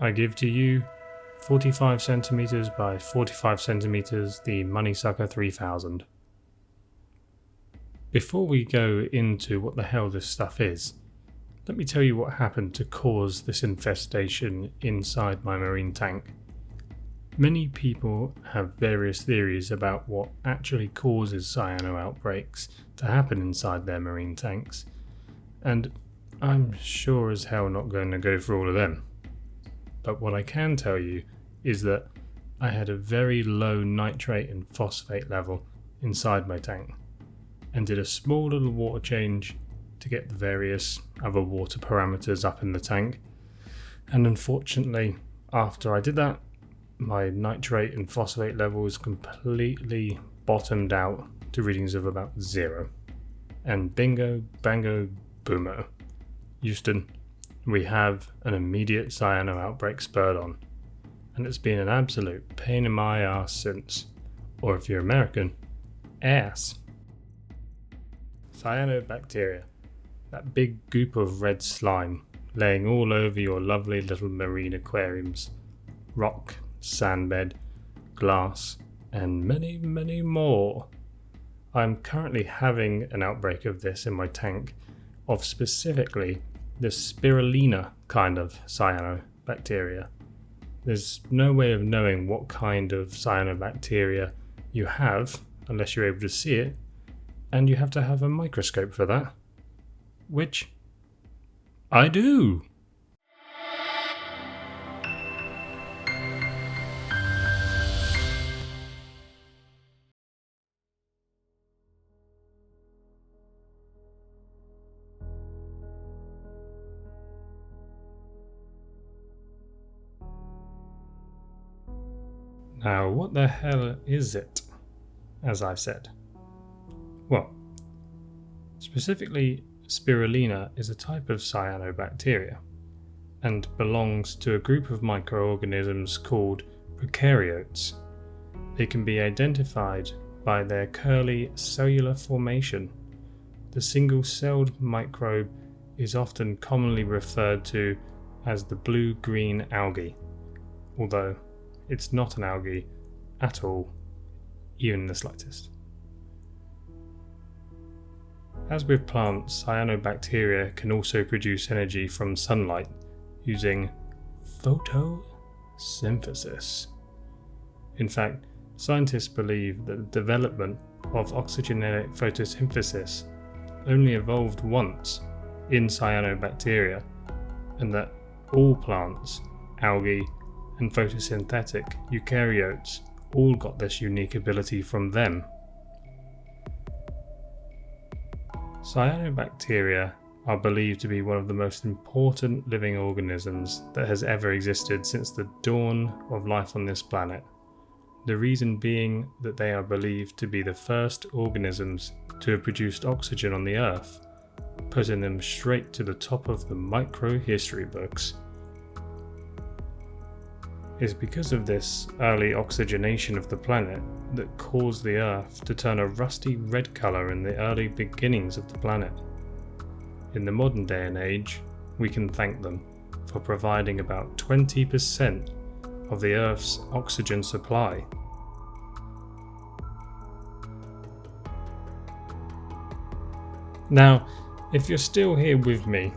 I give to you 45 centimeters by 45 centimeters, the Moneysucker 3000. Before we go into what the hell this stuff is, let me tell you what happened to cause this infestation inside my marine tank. Many people have various theories about what actually causes cyano outbreaks to happen inside their marine tanks, and I'm sure as hell not going to go for all of them. But what I can tell you is that I had a very low nitrate and phosphate level inside my tank, and did a small little water change to get the various other water parameters up in the tank, and unfortunately after I did that, my nitrate and phosphate levels completely bottomed out to readings of about 0. And bingo, bango, boomo. Houston, we have an immediate cyano outbreak spurred on, and it's been an absolute pain in my ass since, or if you're American, ass. Cyanobacteria, that big goop of red slime laying all over your lovely little marine aquariums, rock, sandbed, glass, and many, many more. I'm currently having an outbreak of this in my tank, of specifically the Spirulina kind of cyanobacteria. There's no way of knowing what kind of cyanobacteria you have unless you're able to see it, and you have to have a microscope for that, which I do. Now, what the hell is it, as I said? Well, specifically, Spirulina is a type of cyanobacteria and belongs to a group of microorganisms called prokaryotes. They can be identified by their curly cellular formation. The single-celled microbe is often commonly referred to as the blue-green algae, although it's not an algae at all, even the slightest. As with plants, cyanobacteria can also produce energy from sunlight using photosynthesis. In fact, scientists believe that the development of oxygenic photosynthesis only evolved once in cyanobacteria, and that all plants, algae, and photosynthetic eukaryotes all got this unique ability from them. Cyanobacteria are believed to be one of the most important living organisms that has ever existed since the dawn of life on this planet. The reason being that they are believed to be the first organisms to have produced oxygen on the Earth, putting them straight to the top of the micro-history books. It's because of this early oxygenation of the planet that caused the Earth to turn a rusty red colour in the early beginnings of the planet. In the modern day and age, we can thank them for providing about 20% of the Earth's oxygen supply. Now, if you're still here with me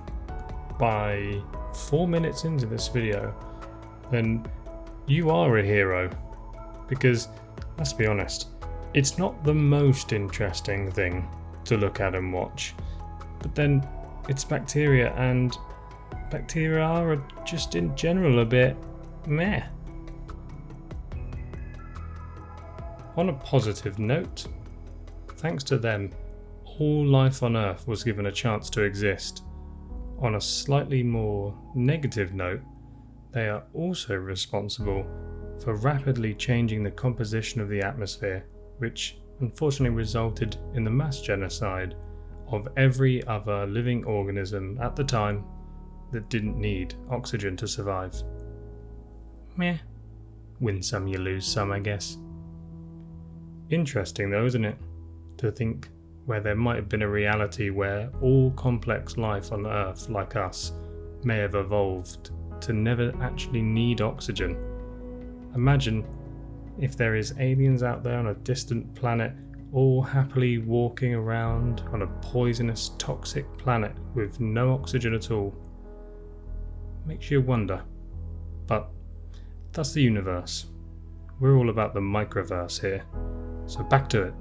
by 4 minutes into this video, then you are a hero, because let's be honest, it's not the most interesting thing to look at and watch, but then it's bacteria, and bacteria are just in general a bit meh. On a positive note, thanks to them, all life on Earth was given a chance to exist. On a slightly more negative note, they are also responsible for rapidly changing the composition of the atmosphere, which unfortunately resulted in the mass genocide of every other living organism at the time that didn't need oxygen to survive. Meh. Win some, you lose some, I guess. Interesting though, isn't it? To think where there might have been a reality where all complex life on Earth like us may have evolved to never actually need oxygen. Imagine if there is aliens out there on a distant planet, all happily walking around on a poisonous, toxic planet with no oxygen at all. Makes you wonder. But that's the universe. We're all about the microverse here. So back to it.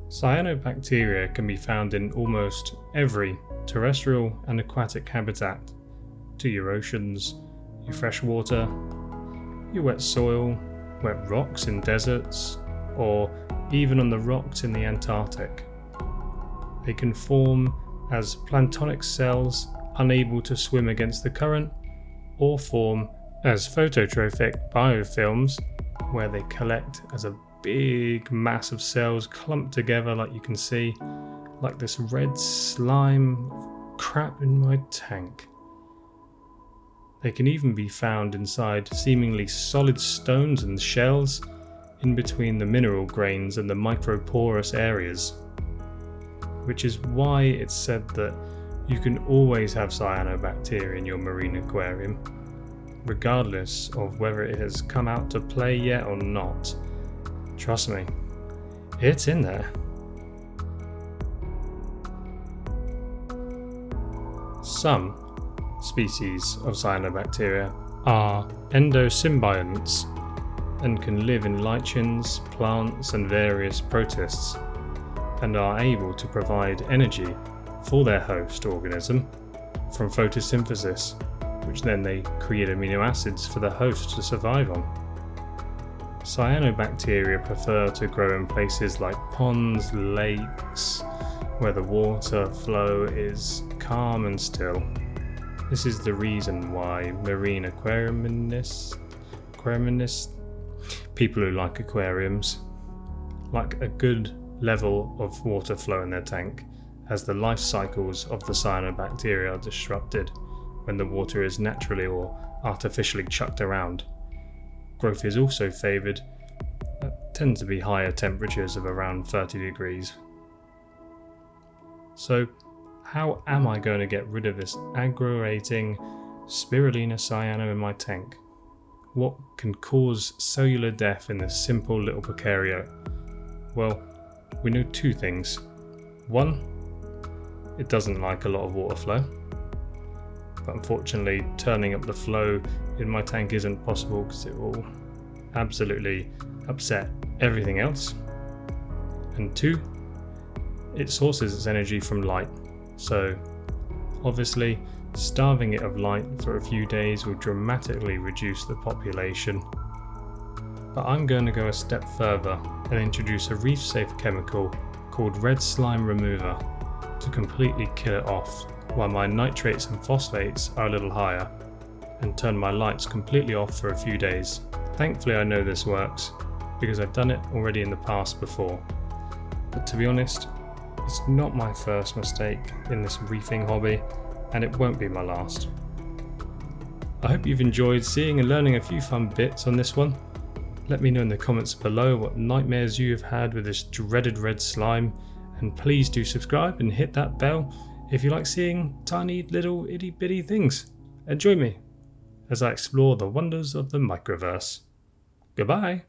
Cyanobacteria can be found in almost every terrestrial and aquatic habitat, to your oceans, your fresh water, your wet soil, wet rocks in deserts, or even on the rocks in the Antarctic. They can form as planktonic cells unable to swim against the current, or form as phototrophic biofilms, where they collect as a big mass of cells clumped together, like you can see, like this red slime crap in my tank. They can even be found inside seemingly solid stones and shells, in between the mineral grains and the microporous areas, which is why it's said that you can always have cyanobacteria in your marine aquarium, regardless of whether it has come out to play yet or not. Trust me, it's in there. Some species of cyanobacteria are endosymbionts and can live in lichens, plants and various protists, and are able to provide energy for their host organism from photosynthesis, which then they create amino acids for the host to survive on. Cyanobacteria prefer to grow in places like ponds, lakes, where the water flow is calm and still. This is the reason why marine aquariumists, people who like aquariums, like a good level of water flow in their tank, as the life cycles of the cyanobacteria are disrupted when the water is naturally or artificially chucked around. Growth is also favoured at tend to be higher temperatures of around 30 degrees. So how am I going to get rid of this aggravating Spirulina cyano in my tank? What can cause cellular death in this simple little prokaryote? Well, we know two things. One, it doesn't like a lot of water flow, but unfortunately turning up the flow in my tank isn't possible because it will absolutely upset everything else. And two, it sources its energy from light, so obviously starving it of light for a few days will dramatically reduce the population. But I'm going to go a step further and introduce a reef-safe chemical called red slime remover to completely kill it off, while my nitrates and phosphates are a little higher, and turn my lights completely off for a few days. Thankfully I know this works, because I've done it already in the past before. But to be honest, it's not my first mistake in this reefing hobby, and it won't be my last. I hope you've enjoyed seeing and learning a few fun bits on this one. Let me know in the comments below what nightmares you have had with this dreaded red slime, and please do subscribe and hit that bell if you like seeing tiny little itty bitty things. And join me as I explore the wonders of the microverse. Goodbye!